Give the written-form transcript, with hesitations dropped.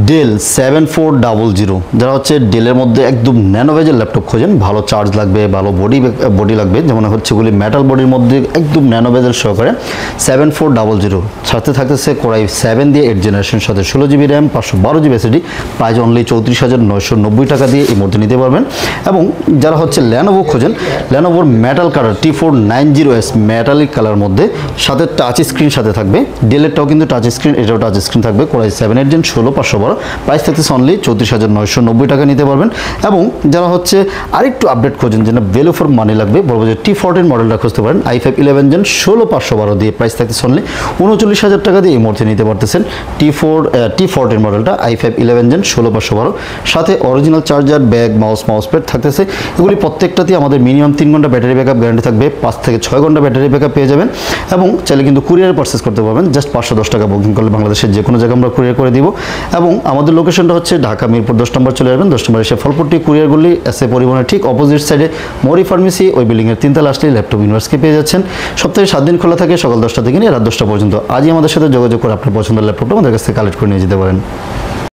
Del 7400 যারা হচ্ছে ডেলের মধ্যে একদম ন্যানো বেজের ল্যাপটপ খোঁজেন, ভালো চার্জ লাগবে, ভালো বডি লাগবে, যেমন হচ্ছে গুলি মেটাল বডির মধ্যে একদম ন্যানো বেজের সহকারে 7400 সাথে থাকতেছে কোরাই 7 দিয়ে 8 জেনারেশনের সাথে 16 GB RAM 512 GB SSD, price only 34,990 টাকা দিয়ে এই মুহূর্তে নিতে পারবেন। এবং যারা হচ্ছে ল্যানোভো খোঁজেন, ল্যানোভোর metal colour T490S metallic colour মধ্যে সাথে টাচ স্ক্রিন সাথে থাকবে, ডেলেরটাও কিন্তু টাচ স্ক্রিন, এটাও টাচ স্ক্রিন থাকবে, কোরাই 7 Gen 16512, প্রাইস থাকতেছে অনলি 34,990 টাকা নিতে পারবেন। এবং যারা হচ্ছে আরেকটু আপডেট খোঁজেন, যেটা ভ্যালু ফর মানি লাগবে, বলবো যে T14 মডেলটা খুঁজতে পারেন, i5 11 Gen 16512 দিয়ে, প্রাইস থাকতেছে অনলি 39,000 টাকা দিয়ে এই মুহূর্তে নিতে পারতেছেন T14 মডেলটা i5 11 Gen 16512, সাথে original charger, bag, mouse pad থাকতেছে। এগুলি প্রত্যেকটাতেই আমাদের মিনিমাম 3 ঘন্টা ব্যাটারি ব্যাকআপ গ্যারান্টি থাকবে, 5 থেকে 6 ঘন্টা ব্যাটারি ব্যাকআপ পেয়ে যাবেন। এবং চাইলে কিন্তু কুরিয়ারে পারচেস করতে পারবেন, জাস্ট 510 টাকা বুকিং করলে বাংলাদেশের যে কোনো জায়গায় আমরা কুরিয়ার করে দিব। এবং আমাদের লোকেশনটা হচ্ছে ঢাকা মিরপুর 10 নম্বর, চলে আসবেন 10 নম্বর এসে ফলপট্টি কুরিয়ারগুলি এসএ পরিবহনের ঠিক অপোজিট সাইডে মরি ফার্মেসি, ওই বিল্ডিংয়ের 3 তলা আসলেই ল্যাপটপ ইউনিভার্সকে পেয়ে যাচ্ছেন। সপ্তাহে 7 দিন খোলা থাকে, সকাল 10টা থেকে নিয়ে রাত 10টা পর্যন্ত। আজই আমাদের সাথে যোগাযোগ করে আপনার পছন্দের ল্যাপটপটা আমাদের কাছ থেকে কালেক্ট করে নিয়ে যেতে পারেন।